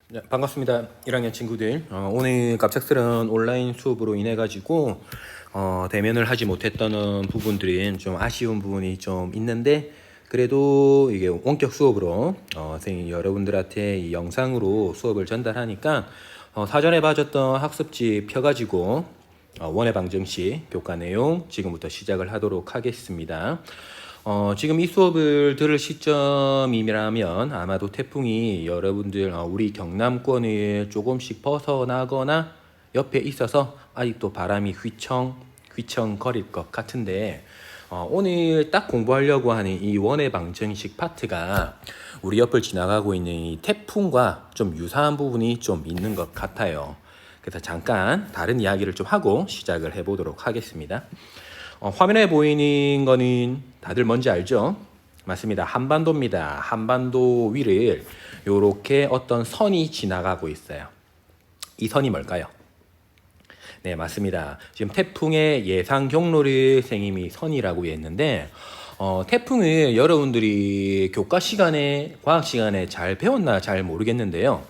네, 반갑습니다. 1학년 친구들. 오늘 갑작스런 온라인 수업으로 인해 가지고 대면을 하지 못했던 부분들은 좀 아쉬운 부분이 좀 있는데, 그래도 이게 원격 수업으로 선생님 여러분들한테 이 영상으로 수업을 전달하니까 사전에 봐줬던 학습지 펴가지고 원의 방정식 교과 내용 지금부터 시작을 하도록 하겠습니다. 지금 이 수업을 들을 시점이라면 아마도 태풍이 여러분들 우리 경남권을 조금씩 벗어나거나 옆에 있어서 아직도 바람이 휘청 거릴 것 같은데, 오늘 딱 공부하려고 하는 이 원의 방정식 파트가 우리 옆을 지나가고 있는 이 태풍과 좀 유사한 부분이 좀 있는 것 같아요. 그래서 잠깐 다른 이야기를 좀 하고 시작을 해보도록 하겠습니다. 화면에 보이는 거는 다들 뭔지 알죠? 맞습니다. 한반도입니다. 한반도 위를 이렇게 어떤 선이 지나가고 있어요. 이 선이 뭘까요? 네, 맞습니다. 지금 태풍의 예상 경로를 선생님이 선이라고 했는데, 태풍을 여러분들이 교과 시간에, 과학 시간에 잘 배웠나 잘 모르겠는데요.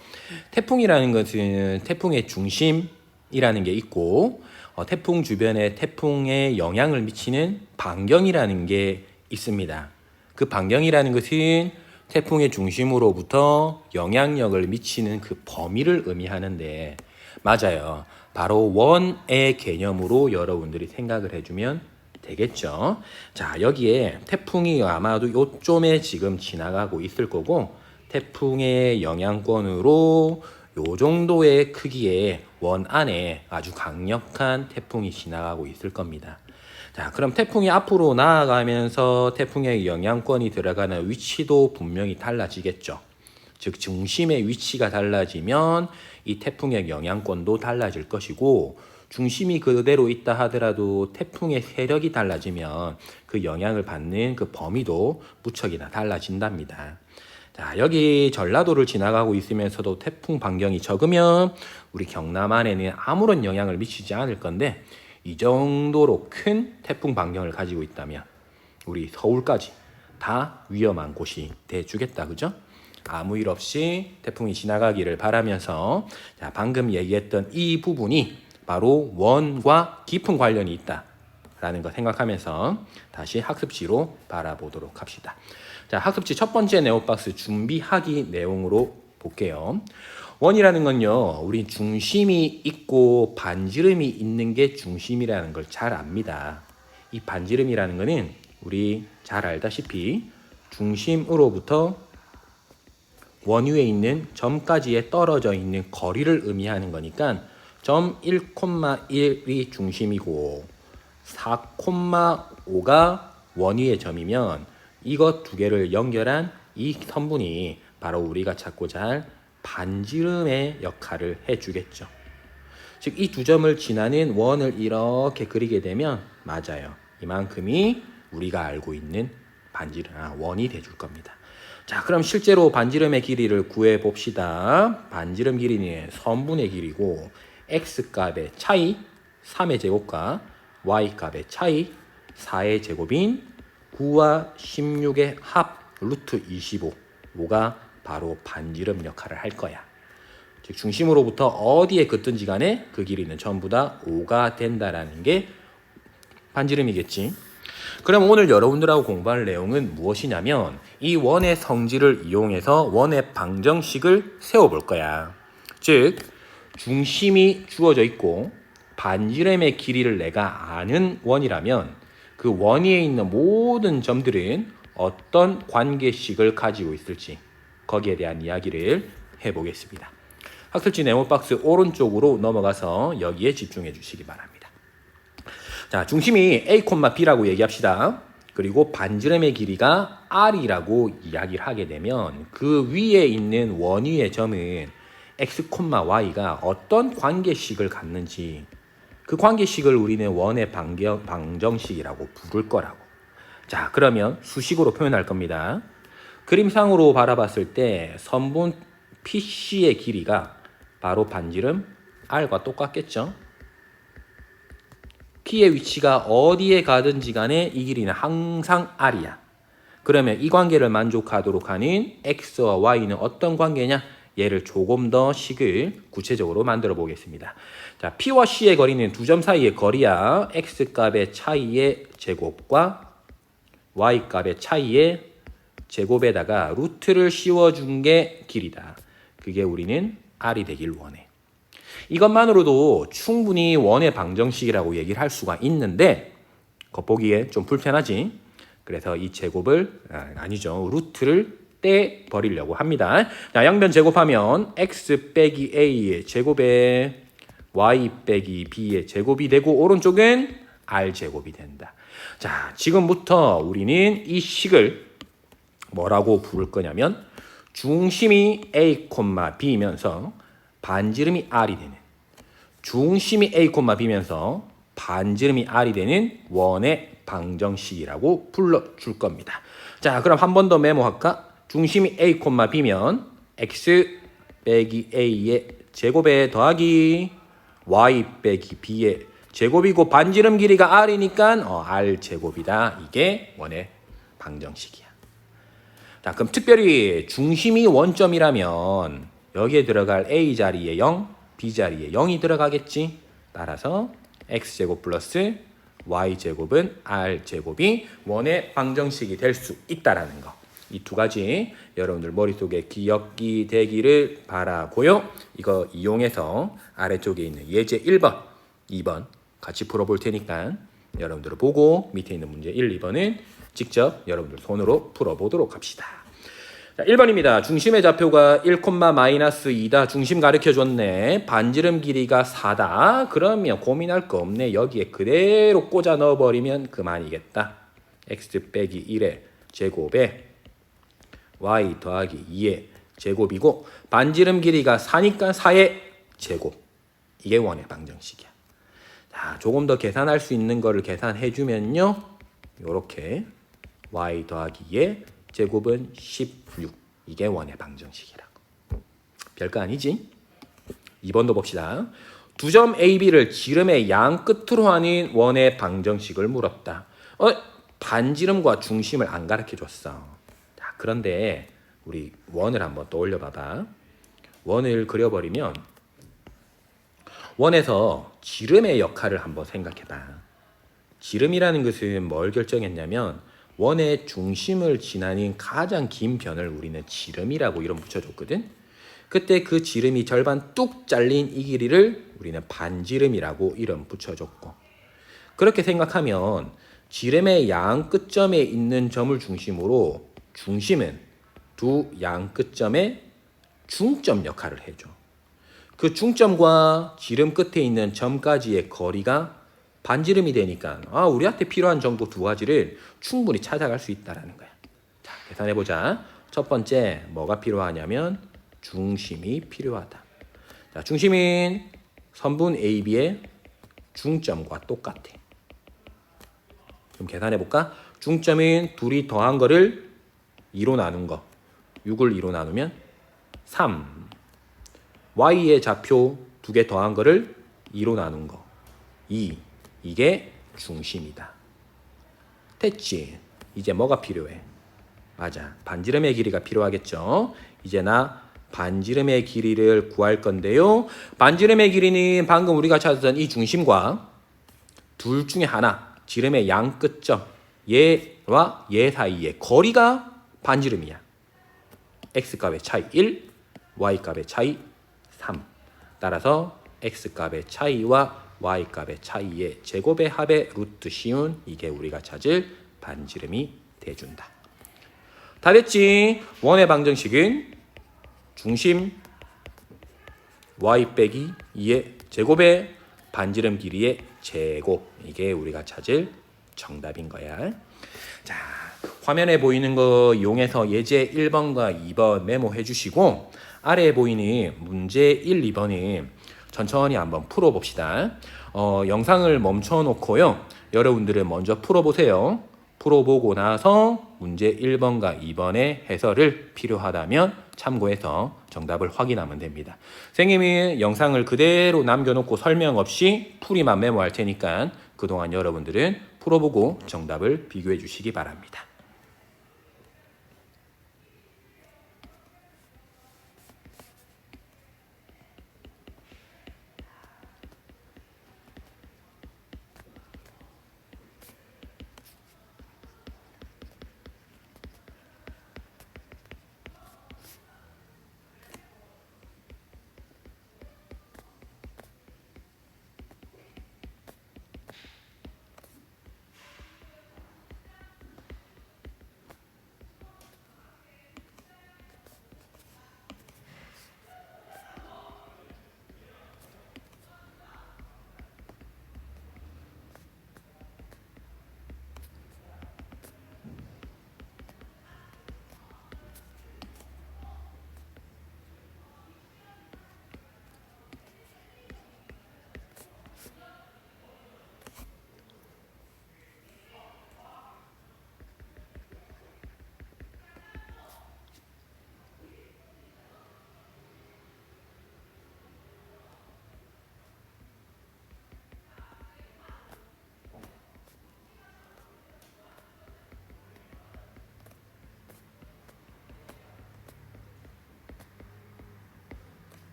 태풍이라는 것은 태풍의 중심이라는 게 있고, 태풍 주변에 태풍에 영향을 미치는 반경이라는 게 있습니다. 그 반경이라는 것은 태풍의 중심으로부터 영향력을 미치는 그 범위를 의미하는데, 맞아요. 바로 원의 개념으로 여러분들이 생각을 해주면 되겠죠. 자, 여기에 태풍이 아마도 요쯤에 지금 지나가고 있을 거고, 태풍의 영향권으로 요 정도의 크기의 원 안에 아주 강력한 태풍이 지나가고 있을 겁니다. 자, 그럼 태풍이 앞으로 나아가면서 태풍의 영향권이 들어가는 위치도 분명히 달라지겠죠. 즉, 중심의 위치가 달라지면 이 태풍의 영향권도 달라질 것이고, 중심이 그대로 있다 하더라도 태풍의 세력이 달라지면 그 영향을 받는 그 범위도 무척이나 달라진답니다. 자, 여기 전라도를 지나가고 있으면서도 태풍 반경이 적으면 우리 경남 안에는 아무런 영향을 미치지 않을 건데, 이 정도로 큰 태풍 반경을 가지고 있다면 우리 서울까지 다 위험한 곳이 돼주겠다, 그죠? 아무 일 없이 태풍이 지나가기를 바라면서, 자, 방금 얘기했던 이 부분이 바로 원과 깊은 관련이 있다라는 거 생각하면서 다시 학습지로 바라보도록 합시다. 자, 학습지 첫 번째 네오박스 준비하기 내용으로 볼게요. 원이라는 건요, 우리 중심이 있고 반지름이 있는 게 중심이라는 걸 잘 압니다. 이 반지름이라는 거는 우리 잘 알다시피 중심으로부터 원 위에 있는 점까지의 떨어져 있는 거리를 의미하는 거니까 점 1,1이 중심이고 4,5가 원 위의 점이면 이것 두 개를 연결한 이 선분이 바로 우리가 찾고자 할 반지름의 역할을 해주겠죠. 즉, 이 두 점을 지나는 원을 이렇게 그리게 되면 맞아요. 이만큼이 우리가 알고 있는 반지름, 원이 돼줄 겁니다. 자, 그럼 실제로 반지름의 길이를 구해 봅시다. 반지름 길이는 선분의 길이고 x값의 차이 3의 제곱과 y값의 차이 4의 제곱인 9와 16의 합 루트 25, 5가 바로 반지름 역할을 할 거야. 즉, 중심으로부터 어디에 긋든지 간에 그 길이는 전부 다 5가 된다라는 게 반지름이겠지. 그럼 오늘 여러분들하고 공부할 내용은 무엇이냐면, 이 원의 성질을 이용해서 원의 방정식을 세워볼 거야. 즉, 중심이 주어져 있고 반지름의 길이를 내가 아는 원이라면 그 원 위에 있는 모든 점들은 어떤 관계식을 가지고 있을지, 거기에 대한 이야기를 해보겠습니다. 학습지 네모박스 오른쪽으로 넘어가서 여기에 집중해 주시기 바랍니다. 자, 중심이 A, B라고 얘기합시다. 그리고 반지름의 길이가 R이라고 이야기를 하게 되면 그 위에 있는 원 위의 점은 X, Y가 어떤 관계식을 갖는지, 그 관계식을 우리는 원의 방정식이라고 부를 거라고. 자, 그러면 수식으로 표현할 겁니다. 그림상으로 바라봤을 때 선분 PC의 길이가 바로 반지름 R과 똑같겠죠? P의 위치가 어디에 가든지 간에 이 길이는 항상 R이야. 그러면 이 관계를 만족하도록 하는 X와 Y는 어떤 관계냐? 얘를 조금 더 식을 구체적으로 만들어 보겠습니다. 자, P와 C의 거리는 두 점 사이의 거리야. X값의 차이의 제곱과 Y값의 차이의 제곱에다가 루트를 씌워준 게 길이다. 그게 우리는 R이 되길 원해. 이것만으로도 충분히 원의 방정식이라고 얘기를 할 수가 있는데 겉보기에 좀 불편하지. 그래서 이 제곱을 아니죠. 루트를 떼버리려고 합니다. 자, 양변 제곱하면 x 빼기 a의 제곱에 y 빼기 b의 제곱이 되고 오른쪽은 r 제곱이 된다. 자, 지금부터 우리는 이 식을 뭐라고 부를 거냐면 중심이 a, b면서 반지름이 r이 되는 중심이 a, b면서 반지름이 r이 되는 원의 방정식이라고 불러줄 겁니다. 자, 그럼 한 번 더 메모할까? 중심이 a, b면 x 빼기 a의 제곱에 더하기 y 빼기 b의 제곱이고 반지름 길이가 r이니까 r 제곱이다. 이게 원의 방정식이야. 자, 그럼 특별히 중심이 원점이라면 여기에 들어갈 a 자리에 0, b 자리에 0이 들어가겠지. 따라서 x제곱 플러스 y제곱은 r제곱이 원의 방정식이 될 수 있다라는 거. 이 두 가지 여러분들 머릿속에 기억이 되기를 바라고요. 이거 이용해서 아래쪽에 있는 예제 1번, 2번 같이 풀어볼 테니까 여러분들 보고 밑에 있는 문제 1, 2번은 직접 여러분들 손으로 풀어보도록 합시다. 자, 1번입니다. 중심의 좌표가 1,-2다. 중심 가르쳐줬네. 반지름 길이가 4다. 그러면 고민할 거 없네. 여기에 그대로 꽂아 넣어버리면 그만이겠다. x 빼기 1의 제곱에 y 더하기 2의 제곱이고 반지름 길이가 4니까 4의 제곱. 이게 원의 방정식이야. 자, 조금 더 계산할 수 있는 거를 계산해주면요. 요렇게 y 더하기 2의 제곱은 16. 이게 원의 방정식이라고. 별거 아니지? 2번도 봅시다. 두 점 AB를 지름의 양 끝으로 하는 원의 방정식을 물었다. 반지름과 중심을 안 가르쳐줬어. 자, 그런데 우리 원을 한번 떠올려 봐봐. 원을 그려버리면 원에서 지름의 역할을 한번 생각해봐. 지름이라는 것은 뭘 결정했냐면 원의 중심을 지나는 가장 긴 변을 우리는 지름이라고 이름 붙여줬거든. 그때 그 지름이 절반 뚝 잘린 이 길이를 우리는 반지름이라고 이름 붙여줬고, 그렇게 생각하면 지름의 양 끝점에 있는 점을 중심으로 중심은 두 양 끝점의 중점 역할을 해줘. 그 중점과 지름 끝에 있는 점까지의 거리가 반지름이 되니까 우리한테 필요한 정도 두 가지를 충분히 찾아갈 수 있다는 거야. 자, 계산해보자. 첫 번째 뭐가 필요하냐면 중심이 필요하다. 자, 중심인 선분 AB의 중점과 똑같아. 그럼 계산해볼까? 중점인 둘이 더한 거를 2로 나눈 거. 6을 2로 나누면 3. Y의 좌표 두 개 더한 거를 2로 나눈 거. 2. 이게 중심이다. 됐지? 이제 뭐가 필요해? 맞아. 반지름의 길이가 필요하겠죠? 이제 나 반지름의 길이를 구할 건데요. 반지름의 길이는 방금 우리가 찾았던 이 중심과 둘 중에 하나, 지름의 양 끝점, 얘와 얘 사이의 거리가 반지름이야. x값의 차이 1, y값의 차이 3. 따라서 x값의 차이와 y값의 차이의 제곱의 합의 루트 씌운 이게 우리가 찾을 반지름이 돼준다. 다 됐지? 원의 방정식은 중심 y 빼기 2의 제곱의 반지름 길이의 제곱. 이게 우리가 찾을 정답인 거야. 자, 화면에 보이는 거 이용해서 예제 1번과 2번 메모해 주시고 아래에 보이는 문제 1, 2번은 천천히 한번 풀어봅시다. 영상을 멈춰놓고요. 여러분들은 먼저 풀어보세요. 풀어보고 나서 문제 1번과 2번의 해설을 필요하다면 참고해서 정답을 확인하면 됩니다. 선생님이 영상을 그대로 남겨놓고 설명 없이 풀이만 메모할 테니까 그동안 여러분들은 풀어보고 정답을 비교해 주시기 바랍니다.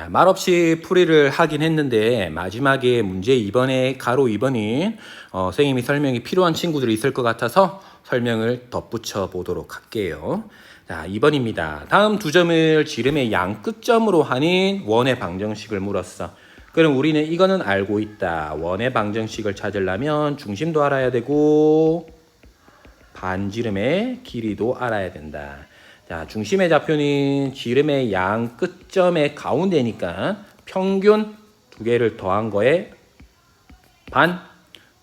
자, 말없이 풀이를 하긴 했는데 마지막에 문제 2번에 가로 2번인 선생님이 설명이 필요한 친구들이 있을 것 같아서 설명을 덧붙여 보도록 할게요. 자, 2번입니다. 다음 두 점을 지름의 양 끝점으로 하는 원의 방정식을 물었어. 그럼 우리는 이거는 알고 있다. 원의 방정식을 찾으려면 중심도 알아야 되고 반지름의 길이도 알아야 된다. 자, 중심의 좌표는 지름의 양 끝점의 가운데니까 평균 두 개를 더한 거에 반,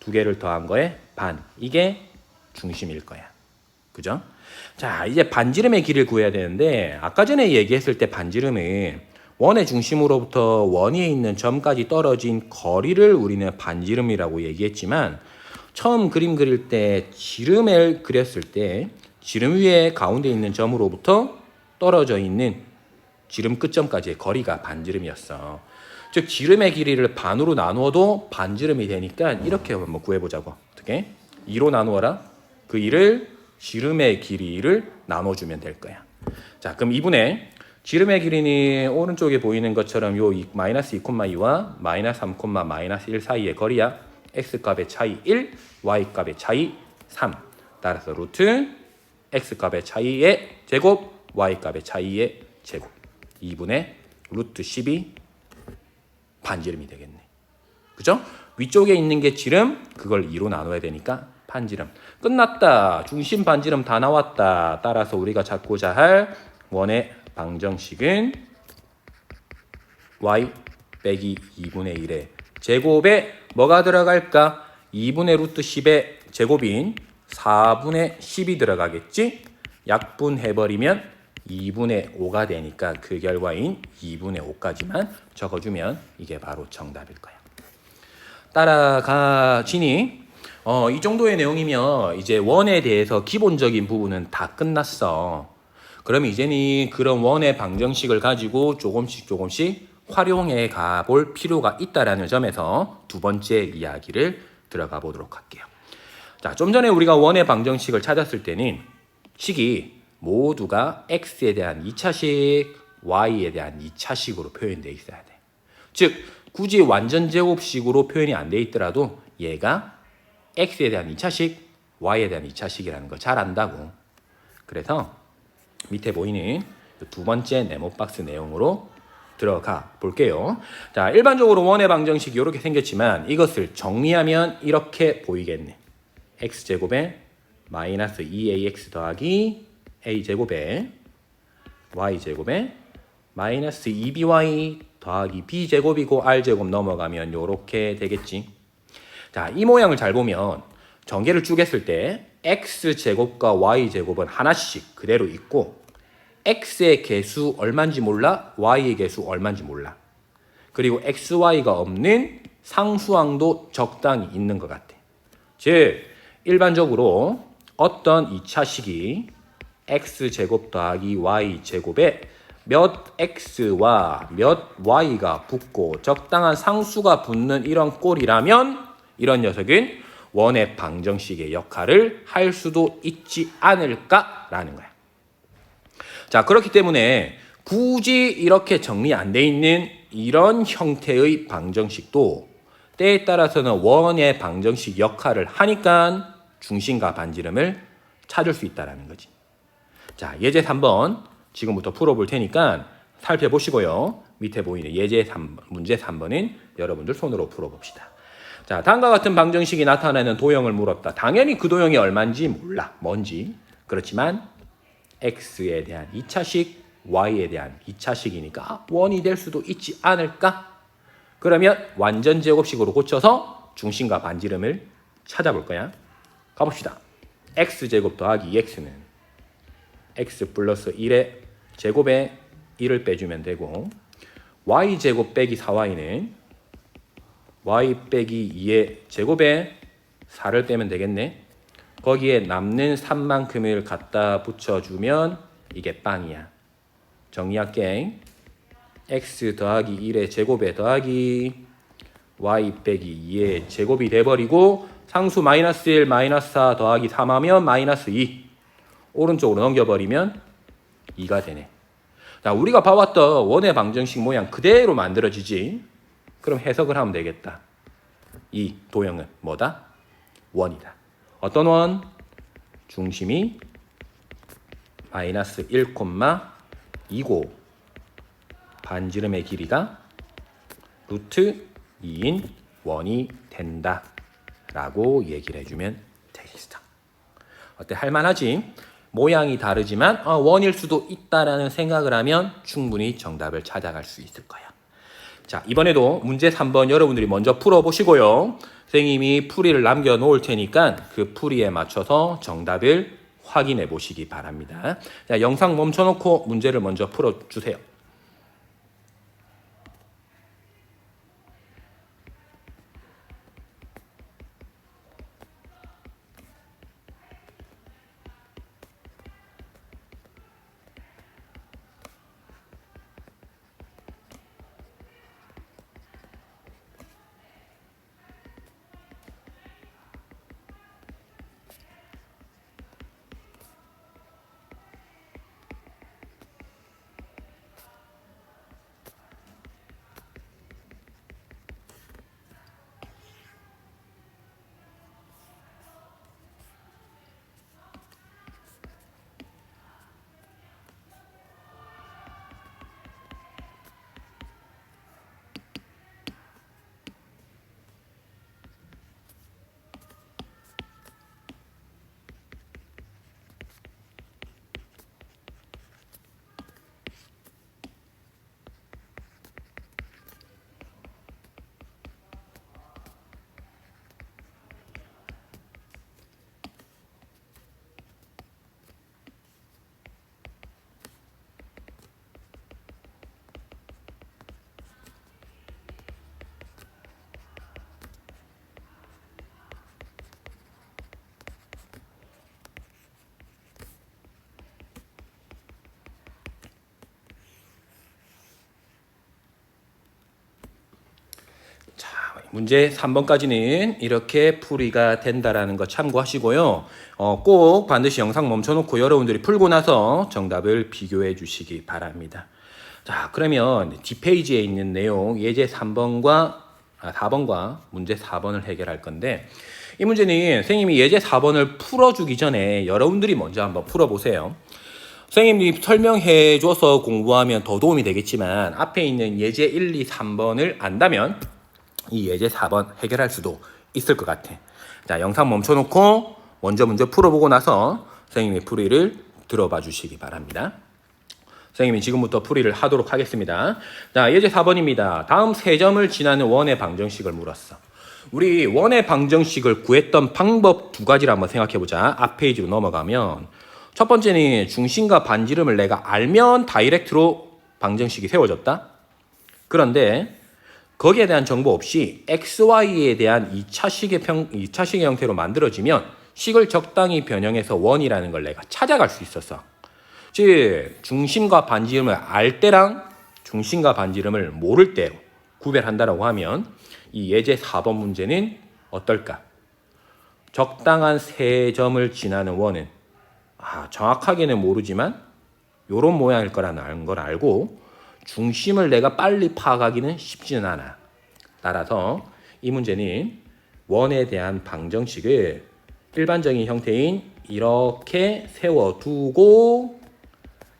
두 개를 더한 거에 반. 이게 중심일 거야. 그죠? 자, 이제 반지름의 길이를 구해야 되는데 아까 전에 얘기했을 때 반지름은 원의 중심으로부터 원 위에 있는 점까지 떨어진 거리를 우리는 반지름이라고 얘기했지만 처음 그림 그릴 때 지름을 그렸을 때 지름 위에 가운데 있는 점으로부터 떨어져 있는 지름 끝점까지의 거리가 반지름이었어. 즉 지름의 길이를 반으로 나누어도 반지름이 되니까 이렇게 한번 구해보자고. 어떻게? 2로 나누어라. 그 2를 지름의 길이를 나눠주면 될 거야. 자, 그럼 2분의 지름의 길이는 오른쪽에 보이는 것처럼 요 마이너스 2,2와 마이너스 3, 마이너스 1 사이의 거리야. x값의 차이 1, y값의 차이 3. 따라서 루트 x값의 차이의 제곱, y값의 차이의 제곱. 2분의 루트 10이 반지름이 되겠네. 그죠? 위쪽에 있는 게 지름, 그걸 2로 나눠야 되니까 반지름. 끝났다. 중심 반지름 다 나왔다. 따라서 우리가 찾고자 할 원의 방정식은 y 빼기 2분의 1의 제곱에 뭐가 들어갈까? 2분의 루트 10의 제곱인 4분의 10이 들어가겠지? 약분해버리면 2분의 5가 되니까 그 결과인 2분의 5까지만 적어주면 이게 바로 정답일 거야. 따라가지니 이 정도의 내용이면 이제 원에 대해서 기본적인 부분은 다 끝났어. 그럼 이제는 그런 원의 방정식을 가지고 조금씩 활용해 가볼 필요가 있다라는 점에서 두 번째 이야기를 들어가 보도록 할게요. 자, 좀 전에 우리가 원의 방정식을 찾았을 때는 식이 모두가 x에 대한 2차식, y에 대한 2차식으로 표현되어 있어야 돼. 즉, 굳이 완전 제곱식으로 표현이 안 돼 있더라도 얘가 x에 대한 2차식, y에 대한 2차식이라는 거 잘 안다고. 그래서 밑에 보이는 두 번째 네모박스 내용으로 들어가 볼게요. 자, 일반적으로 원의 방정식이 이렇게 생겼지만 이것을 정리하면 이렇게 보이겠네. x제곱에 마이너스 2ax 더하기 a제곱에 y제곱에 마이너스 2by 더하기 b제곱이고 r제곱 넘어가면 이렇게 되겠지. 자, 이 모양을 잘 보면 전개를 쭉 했을 때 x제곱과 y제곱은 하나씩 그대로 있고 x의 개수 얼마인지 몰라, y의 개수 얼마인지 몰라. 그리고 xy가 없는 상수항도 적당히 있는 것 같아. 즉 일반적으로 어떤 2차식이 x제곱 더하기 y제곱에 몇 x와 몇 y가 붙고 적당한 상수가 붙는 이런 꼴이라면 이런 녀석은 원의 방정식의 역할을 할 수도 있지 않을까라는 거야. 자, 그렇기 때문에 굳이 이렇게 정리 안 돼 있는 이런 형태의 방정식도 때에 따라서는 원의 방정식 역할을 하니까 중심과 반지름을 찾을 수 있다는 거지. 자, 예제 3번 지금부터 풀어볼 테니까 살펴보시고요. 밑에 보이는 예제 3번, 문제 3번은 여러분들 손으로 풀어봅시다. 자, 다음과 같은 방정식이 나타내는 도형을 물었다. 당연히 그 도형이 얼마인지 몰라. 뭔지. 그렇지만 x에 대한 2차식, y에 대한 2차식이니까 원이 될 수도 있지 않을까? 그러면 완전 제곱식으로 고쳐서 중심과 반지름을 찾아볼 거야. 가봅시다. x제곱 더하기 2x는 x 플러스 1의 제곱에 1을 빼주면 되고 y제곱 빼기 4y는 y 빼기 2의 제곱에 4를 빼면 되겠네. 거기에 남는 3만큼을 갖다 붙여주면 이게 빵이야. 정리할게. x 더하기 1의 제곱에 더하기 y 빼기 2의 제곱이 돼버리고 상수 마이너스 1, 마이너스 4 더하기 3하면 마이너스 2. 오른쪽으로 넘겨버리면 2가 되네. 자, 우리가 봐왔던 원의 방정식 모양 그대로 만들어지지. 그럼 해석을 하면 되겠다. 이 도형은 뭐다? 원이다. 어떤 원? 중심이 마이너스 1,2고 반지름의 길이가 루트 2인 원이 된다 라고 얘기를 해주면 되겠어. 어때? 할만하지? 모양이 다르지만 원일 수도 있다라는 생각을 하면 충분히 정답을 찾아갈 수 있을 거야. 자, 이번에도 문제 3번 여러분들이 먼저 풀어보시고요. 선생님이 풀이를 남겨놓을 테니까 그 풀이에 맞춰서 정답을 확인해 보시기 바랍니다. 자, 영상 멈춰놓고 문제를 먼저 풀어주세요. 문제 3번까지는 이렇게 풀이가 된다라는 거 참고하시고요. 꼭 반드시 영상 멈춰놓고 여러분들이 풀고 나서 정답을 비교해 주시기 바랍니다. 자, 그러면 뒷페이지에 있는 내용 예제 4번과 문제 4번을 해결할 건데, 이 문제는 선생님이 예제 4번을 풀어주기 전에 여러분들이 먼저 한번 풀어보세요. 선생님이 설명해 줘서 공부하면 더 도움이 되겠지만 앞에 있는 예제 1, 2, 3번을 안다면 이 예제 4번 해결할 수도 있을 것 같아. 자, 영상 멈춰놓고 먼저 문제 풀어보고 나서 선생님의 풀이를 들어봐 주시기 바랍니다. 선생님이 지금부터 풀이를 하도록 하겠습니다. 자, 예제 4번입니다. 다음 세 점을 지나는 원의 방정식을 물었어. 우리 원의 방정식을 구했던 방법 두 가지를 한번 생각해보자. 앞 페이지로 넘어가면 첫 번째는 중심과 반지름을 내가 알면 다이렉트로 방정식이 세워졌다. 그런데 거기에 대한 정보 없이 XY에 대한 2차식의 형태로 만들어지면 식을 적당히 변형해서 원이라는 걸 내가 찾아갈 수 있었어. 즉, 중심과 반지름을 알 때랑 중심과 반지름을 모를 때로 구별한다라고 하면 이 예제 4번 문제는 어떨까? 적당한 세 점을 지나는 원은 정확하게는 모르지만 이런 모양일 거라는 걸 알고 중심을 내가 빨리 파악하기는 쉽지는 않아. 따라서 이 문제는 원에 대한 방정식을 일반적인 형태인 이렇게 세워두고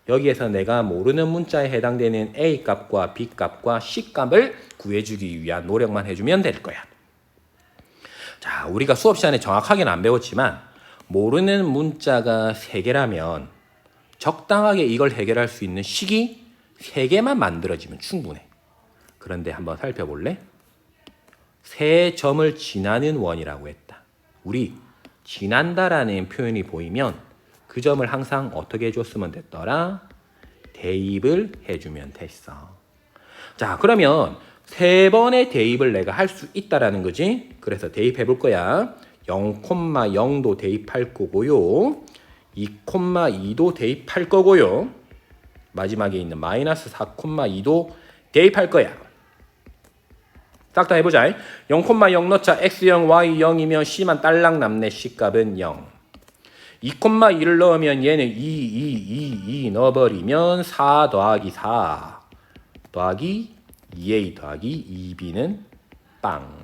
여기에서 내가 모르는 문자에 해당되는 A 값과 B 값과 C 값을 구해주기 위한 노력만 해주면 될 거야. 자, 우리가 수업 시간에 정확하게는 안 배웠지만 모르는 문자가 3개라면 적당하게 이걸 해결할 수 있는 식이 3개만 만들어지면 충분해. 그런데 한번 살펴볼래? 세 점을 지나는 원이라고 했다. 우리 지난다라는 표현이 보이면 그 점을 항상 어떻게 해줬으면 됐더라? 대입을 해주면 됐어. 자, 그러면 3번의 대입을 내가 할 수 있다라는 거지. 그래서 대입해 볼 거야. 0,0도 대입할 거고요. 2,2도 대입할 거고요. 마지막에 있는 마이너스 4,2도 대입할 거야. 싹 다 해보자. 0,0 넣자. x0, y0이면 c만 딸랑 남네. c값은 0. 2,2를 넣으면 얘는 2 넣어버리면 4 더하기 4 더하기 2a 더하기 2b는 빵.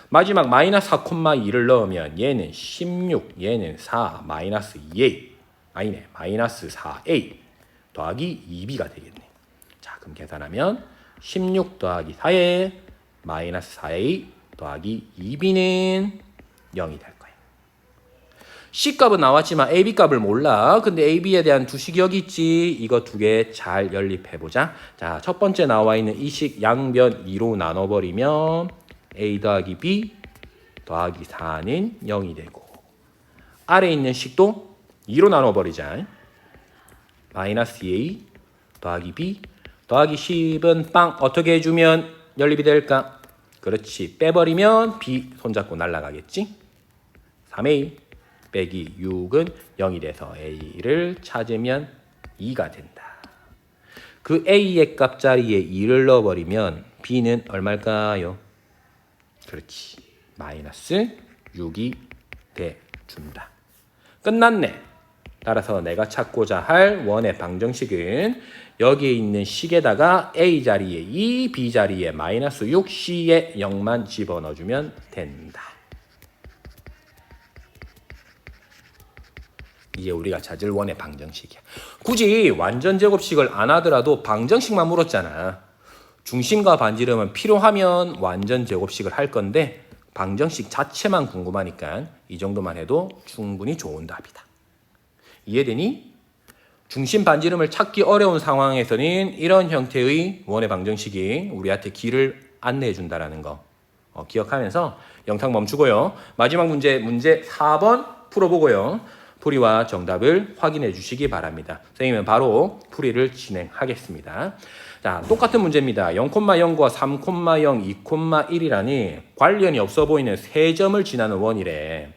마지막 마이너스 4,2를 넣으면 얘는 16, 얘는 4, 마이너스 2a. 아니네, 마이너스 4a 더하기 2b가 되겠네. 자, 그럼 계산하면 16 더하기 4에 마이너스 4a 더하기 2b는 0이 될 거예요. C값은 나왔지만 AB값을 몰라. 근데 AB에 대한 두식이 여기 있지. 이거 두 개 잘 연립해보자. 자, 첫 번째 나와 있는 이 식 양변 2로 나눠버리면 A 더하기 B 더하기 4는 0이 되고, 아래에 있는 식도 2로 나눠버리자. 마이너스 2A 더하기 B 더하기 10은 빵. 어떻게 해주면 연립이 될까? 그렇지. 빼버리면 B 손잡고 날아가겠지. 3A 빼기 6은 0이 돼서 A를 찾으면 2가 된다. 그 A의 값 자리에 2를 넣어버리면 B는 얼마일까요? 그렇지. 마이너스 6이 돼준다. 끝났네. 따라서 내가 찾고자 할 원의 방정식은 여기에 있는 식에다가 A 자리에 2, B 자리에 마이너스 6, C에 0만 집어넣어주면 된다. 이게 우리가 찾을 원의 방정식이야. 굳이 완전 제곱식을 안 하더라도 방정식만 물었잖아. 중심과 반지름은 필요하면 완전 제곱식을 할 건데 방정식 자체만 궁금하니까 이 정도만 해도 충분히 좋은 답이다. 이해되니? 중심 반지름을 찾기 어려운 상황에서는 이런 형태의 원의 방정식이 우리한테 길을 안내해 준다는 거 기억하면서 영상 멈추고요. 마지막 문제 4번 풀어보고요. 풀이와 정답을 확인해 주시기 바랍니다. 선생님은 바로 풀이를 진행하겠습니다. 자, 똑같은 문제입니다. 0,0과 3,0, 2,1이라니 관련이 없어 보이는 세 점을 지나는 원이래.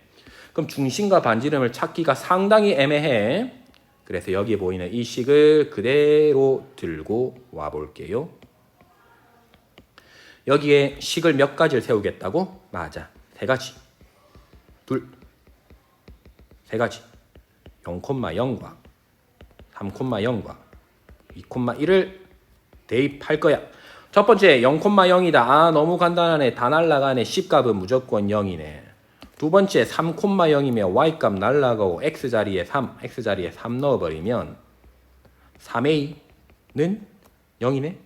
그럼 중심과 반지름을 찾기가 상당히 애매해. 그래서 여기에 보이는 이 식을 그대로 들고 와 볼게요. 여기에 식을 몇 가지를 세우겠다고? 맞아. 세 가지. 세 가지. 0,0과 3,0과 2,1을 대입할 거야. 첫 번째 0,0이다. 아, 너무 간단하네. 다 날라가네. C값은 무조건 0이네. 두 번째 3,0이면 Y값 날라가고 X자리에 3 넣어버리면 3A는 0이네?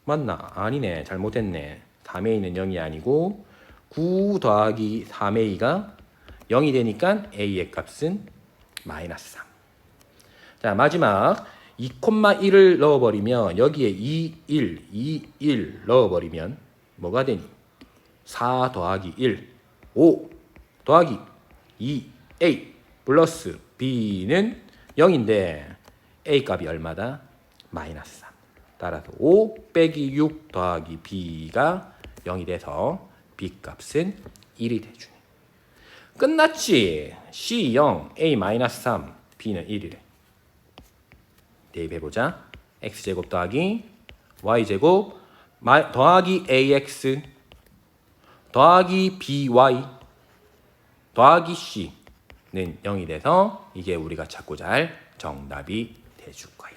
맞나? 아니네. 잘못했네. 3A는 0이 아니고 9 더하기 3A가 0이 되니까 A의 값은 마이너스 3. 자, 마지막 2,1을 넣어버리면 여기에 2, 1 넣어버리면 뭐가 되니? 4 더하기 1, 5 더하기 2A 플러스 B는 0인데 A 값이 얼마다? 마이너스 3. 따라서 5 빼기 6 더하기 B가 0이 돼서 B 값은 1이 돼주네. 끝났지? C 0, A 마이너스 3, B는 1이래. 대입해보자. X제곱 더하기 Y제곱 더하기 AX 더하기 BY 더하기 C는 0이 돼서 이게 우리가 찾고자 할 정답이 돼줄 거야.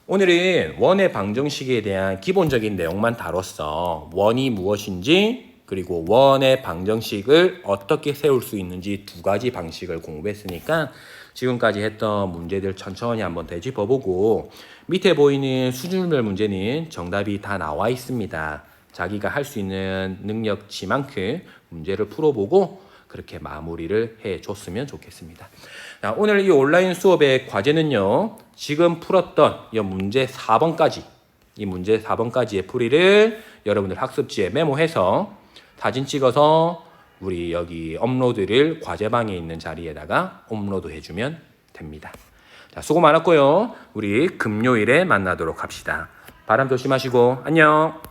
오늘은 원의 방정식에 대한 기본적인 내용만 다뤘어. 원이 무엇인지 그리고 원의 방정식을 어떻게 세울 수 있는지 두 가지 방식을 공부했으니까 지금까지 했던 문제들 천천히 한번 되짚어보고 밑에 보이는 수준별 문제는 정답이 다 나와 있습니다. 자기가 할 수 있는 능력치만큼 문제를 풀어보고 그렇게 마무리를 해줬으면 좋겠습니다. 자, 오늘 이 온라인 수업의 과제는요. 지금 풀었던 이 문제 4번까지의 풀이를 여러분들 학습지에 메모해서 사진 찍어서 우리 여기 업로드를 과제방에 있는 자리에다가 업로드 해주면 됩니다. 자, 수고 많았고요. 우리 금요일에 만나도록 합시다. 바람 조심하시고 안녕.